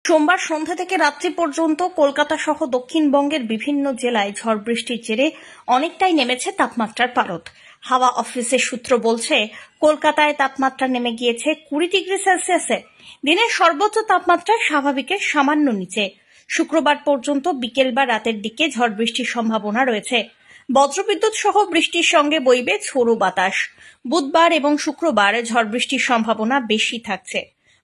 সোমবার সন্ধ্যা থেকে রাত্রি পর্যন্ত কলকাতা সহ দক্ষিণবঙ্গের বিভিন্ন জেলায় ঝড় বৃষ্টির জেরে অনেকটাই নেমেছে তাপমাত্রার পারদ। হাওয়া অফিসের সূত্র বলছে, কলকাতায় তাপমাত্রা নেমে গিয়েছে 20 ডিগ্রি সেলসিয়াসে। দিনের সর্বোচ্চ তাপমাত্রা স্বাভাবিকের সামান্য নিচে। শুক্রবার পর্যন্ত বিকেল বা রাতের দিকে ঝড় বৃষ্টির সম্ভাবনা রয়েছে। বজ্রবিদ্যুৎ সহ বৃষ্টির সঙ্গে বইবে ঝোড়ো বাতাস। বুধবার এবং শুক্রবার ঝড় বৃষ্টির সম্ভাবনা বেশি থাকছে।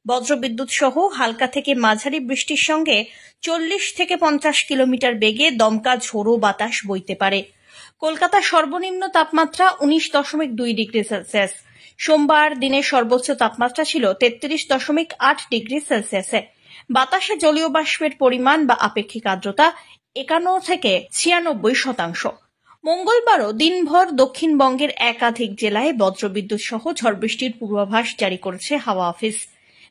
বজ্রবিদ্যুৎ সহ হালকা থেকে মাঝারি বৃষ্টির সঙ্গে 40 থেকে 50 কিলোমিটার বেগে দমকা ঝোড়ো বাতাস বইতে পারে। কলকাতার সর্বনিম্ন তাপমাত্রা 19.2 ডিগ্রি সেলসিয়াস। সোমবার দিনের সর্বোচ্চ তাপমাত্রা ছিল 33.8 ডিগ্রি সেলসিয়াসে। বাতাসে জলীয় বাষ্পের পরিমাণ বা আপেক্ষিক আর্দ্রতা 51 থেকে 96%। মঙ্গলবারও দিনভর দক্ষিণবঙ্গের একাধিক জেলায় বজ্রবিদ্যুৎ সহ ঝড় বৃষ্টির পূর্বাভাস জারি করেছে হাওয়া অফিস।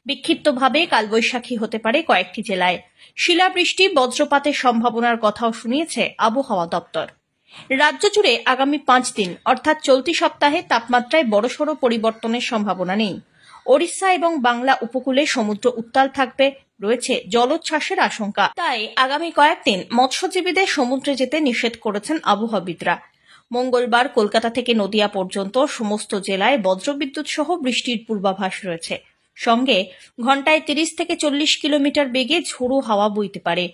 বিক্ষিপ্তভাবে কালবৈশাখী হতে পারে কয়েকটি জেলায়। শিলাবৃষ্টি, বজ্রপাতের সম্ভাবনার কথাও শুনিয়েছে আবহাওয়া দপ্তর। রাজ্য জুড়ে আগামী 5 দিন অর্থাৎ চলতি সপ্তাহে তাপমাত্রায় বড়সড় পরিবর্তনের সম্ভাবনা নেই। ওড়িশা এবং বাংলা উপকূলে সমুদ্র উত্তাল থাকবে, রয়েছে জলোচ্ছ্বাসের আশঙ্কা। তাই আগামী কয়েকদিন মৎস্যজীবীদের সমুদ্রে যেতে নিষেধ করেছেন আবহাওয়াবিদরা। মঙ্গলবার কলকাতা থেকে নদিয়া পর্যন্ত সমস্ত জেলায় বজ্রবিদ্যুৎ সহ বৃষ্টির পূর্বাভাস রয়েছে। সঙ্গে ঘন্টায় 30 থেকে 40 কিলোমিটার বেগে ঝোড়ো হাওয়া বইতে পারে।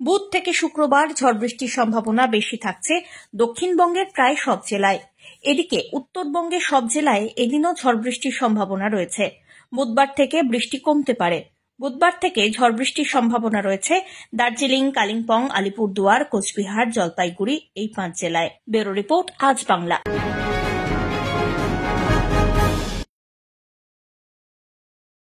বুধ থেকে শুক্রবার ঝড় বৃষ্টির সম্ভাবনা বেশি থাকছে দক্ষিণবঙ্গের প্রায় সব জেলায়। এদিকে উত্তরবঙ্গের সব জেলায় এদিনও ঝড় বৃষ্টির সম্ভাবনা রয়েছে। বুধবার থেকে বৃষ্টি কমতে পারে। বুধবার থেকে ঝড় বৃষ্টির সম্ভাবনা রয়েছে দার্জিলিং, কালিম্পং, আলিপুরদুয়ার, কোচবিহার, জলপাইগুড়ি এই 5 জেলায়। ব্যুরো রিপোর্ট, আজ বাংলা।